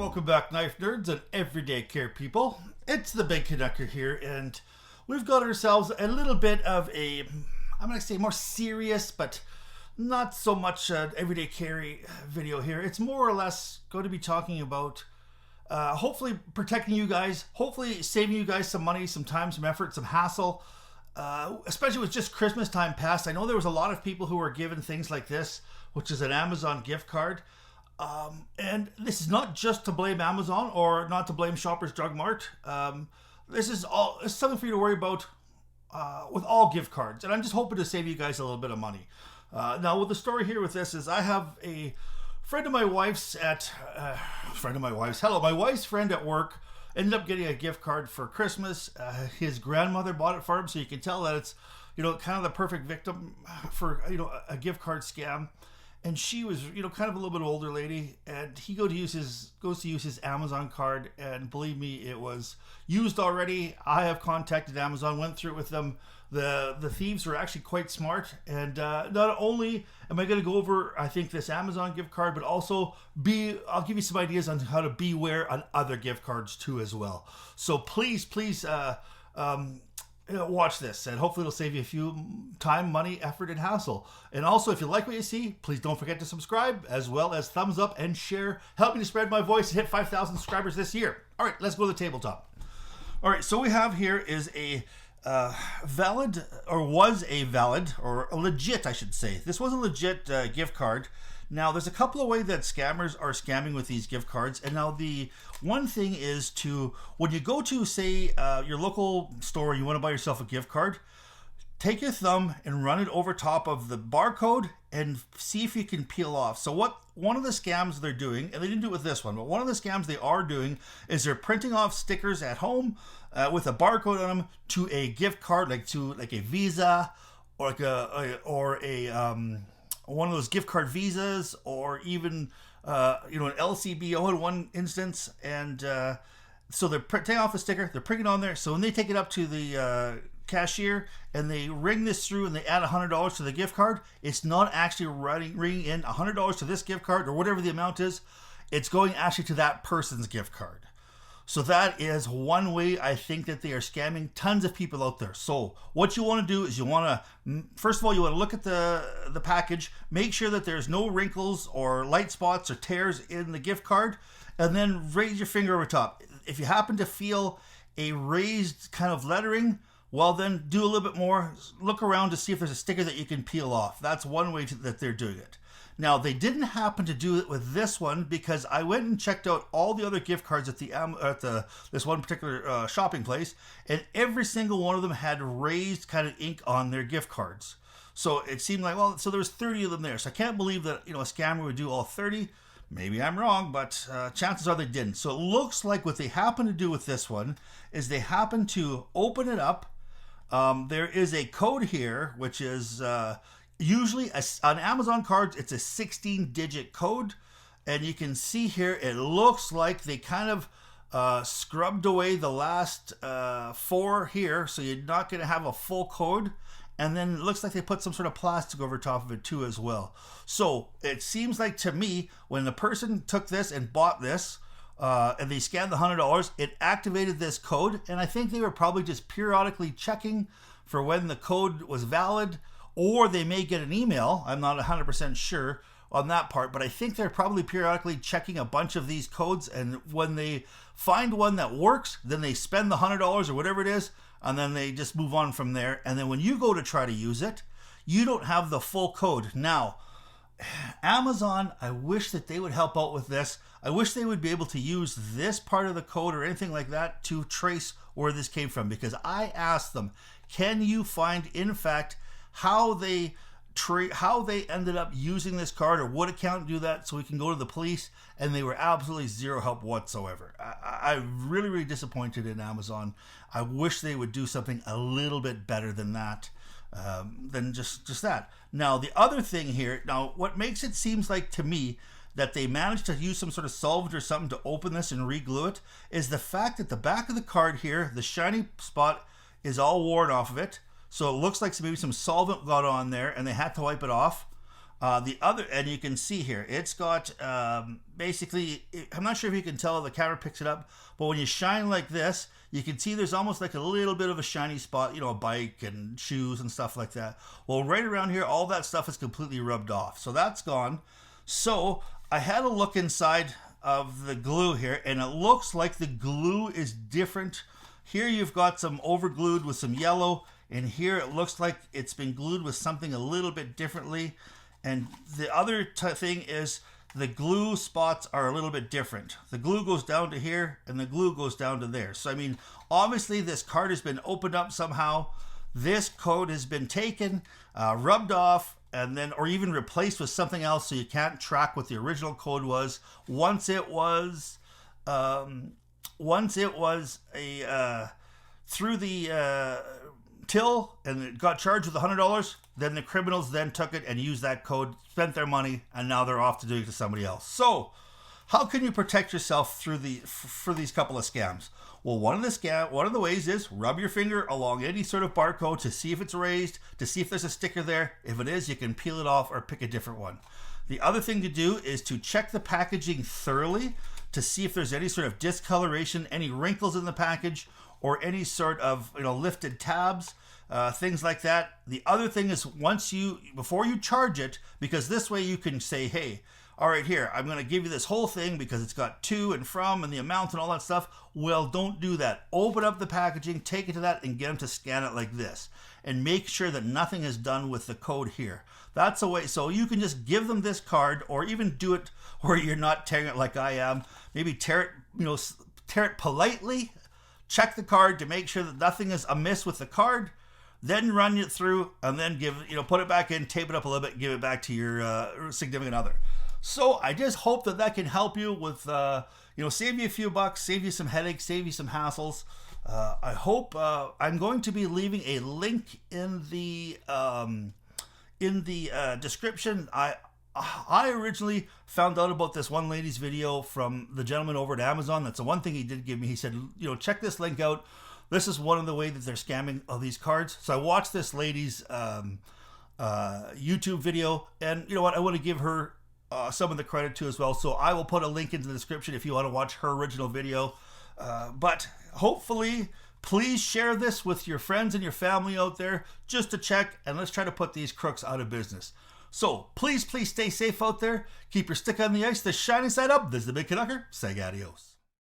Welcome back, knife nerds and everyday care people. It's the Big Canucker here, and we've got ourselves a little bit of a, I'm going to say more serious, but not so much everyday carry video here. It's more or less going to be talking about hopefully protecting you guys, hopefully saving you guys some money, some time, some effort, some hassle, especially with just Christmas time past. I know there was a lot of people who were given things like this, which is an Amazon gift card. And this is not just to blame Amazon or not to blame Shoppers Drug Mart. This is something for you to worry about with all gift cards. And I'm just hoping to save you guys a little bit of money. Now, with the story here with this is I have a friend of my wife's my wife's friend at work ended up getting a gift card for Christmas. His grandmother bought it for him, so you can tell that it's, kind of the perfect victim for, a gift card scam. And she was, kind of a little bit older lady, and he goes to use his Amazon card, and believe me, it was used already. I have contacted Amazon, went through it with them. The thieves were actually quite smart, and not only am I going to go over, I think, this Amazon gift card, but also I'll give you some ideas on how to beware on other gift cards too as well. So please, watch this, and hopefully it'll save you a few time, money, effort, and hassle. And also, if you like what you see, please don't forget to subscribe, as well as thumbs up and share. Help me to spread my voice and hit 5,000 subscribers this year. All right, let's go to the tabletop. All right, so we have here is a legit, I should say. This was a legit gift card. Now, there's a couple of ways that scammers are scamming with these gift cards. And now the one thing is when you go to, say, your local store, you want to buy yourself a gift card, take your thumb and run it over top of the barcode and see if you can peel off. So one of the scams they're doing, and they didn't do it with this one, but one of the scams they are doing is they're printing off stickers at home with a barcode on them to a gift card, like a Visa or one of those gift card visas, or even an LCBO in one instance. And so they're taking off the sticker, they're printing it on there. So when they take it up to the cashier and they ring this through and they add $100 to the gift card, it's not actually ringing in $100 to this gift card or whatever the amount is. It's going actually to that person's gift card. So that is one way I think that they are scamming tons of people out there. So what you want to do is first of all, you want to look at the package, make sure that there's no wrinkles or light spots or tears in the gift card, and then raise your finger over top. If you happen to feel a raised kind of lettering, well, then do a little bit more. Look around to see if there's a sticker that you can peel off. That's one way that they're doing it. Now, they didn't happen to do it with this one because I went and checked out all the other gift cards at this one particular shopping place, and every single one of them had raised kind of ink on their gift cards. So it seemed like, so there was 30 of them there. So I can't believe that a scammer would do all 30. Maybe I'm wrong, but chances are they didn't. So it looks like what they happen to do with this one is they happen to open it up. There is a code here, which is usually on Amazon cards, it's a 16-digit code. And you can see here, it looks like they kind of scrubbed away the last 4 here. So you're not going to have a full code. And then it looks like they put some sort of plastic over top of it too as well. So it seems like to me, when the person took this and bought this, and they scanned the $100, it activated this code. And I think they were probably just periodically checking for when the code was valid, or they may get an email. I'm not 100% sure on that part, but I think they're probably periodically checking a bunch of these codes. And when they find one that works, then they spend the $100 or whatever it is, and then they just move on from there. And then when you go to try to use it, you don't have the full code. Now, Amazon, I wish that they would help out with this. I wish they would be able to use this part of the code or anything like that to trace where this came from, because I asked them, can you find, in fact, how they ended up using this card, or what account do that, so we can go to the police? And they were absolutely zero help whatsoever. I'm really, really disappointed in Amazon. I wish they would do something a little bit better than that. Than just that. Now, the other thing here, what makes it seems like to me that they managed to use some sort of solvent or something to open this and re-glue it, is the fact that the back of the card here, the shiny spot is all worn off of it. So it looks like maybe some solvent got on there and they had to wipe it off. The other, and you can see here, it's got basically, I'm not sure if you can tell, the camera picks it up, but when you shine like this, you can see there's almost like a little bit of a shiny spot, you know, a bike and shoes and stuff like that. Well, right around here, all that stuff is completely rubbed off. So that's gone. So I had a look inside of the glue here, and it looks like the glue is different. Here you've got some overglued with some yellow, and here it looks like it's been glued with something a little bit differently. And the other thing is the glue spots are a little bit different. The glue goes down to here and the glue goes down to there. So I mean, obviously this card has been opened up somehow. This code has been taken, rubbed off, and then, or even replaced with something else, so you can't track what the original code was. Once it was through the till and it got charged with $100, then the criminals then took it and used that code, spent their money, and now they're off to do it to somebody else. So how can you protect yourself through for these couple of scams? Well, one of the ways is rub your finger along any sort of barcode to see if it's raised, to see if there's a sticker there. If it is, you can peel it off or pick a different one. The other thing to do is to check the packaging thoroughly to see if there's any sort of discoloration, any wrinkles in the package, or any sort of, you know, lifted tabs, things like that. The other thing is, before you charge it, because this way you can say, hey, all right, here, I'm going to give you this whole thing because it's got to and from and the amount and all that stuff. Well, don't do that. Open up the packaging, take it to that, and get them to scan it like this. And make sure that nothing is done with the code here. That's a way. So you can just give them this card, or even do it where you're not tearing it like I am. Maybe tear it politely. Check the card to make sure that nothing is amiss with the card. Then run it through, and then put it back in, tape it up a little bit, and give it back to your significant other. So I just hope that can help you with, save you a few bucks, save you some headaches, save you some hassles. I hope I'm going to be leaving a link in the description. I originally found out about this one lady's video from the gentleman over at Amazon. That's the one thing he did give me. He said, check this link out. This is one of the ways that they're scamming all these cards. So I watched this lady's YouTube video, and you know what? I want to give her some of the credit too as well. So I will put a link into the description if you want to watch her original video. But hopefully, please share this with your friends and your family out there just to check, and let's try to put these crooks out of business. So please stay safe out there. Keep your stick on the ice, the shining side up. This is the Big Canucker saying adios.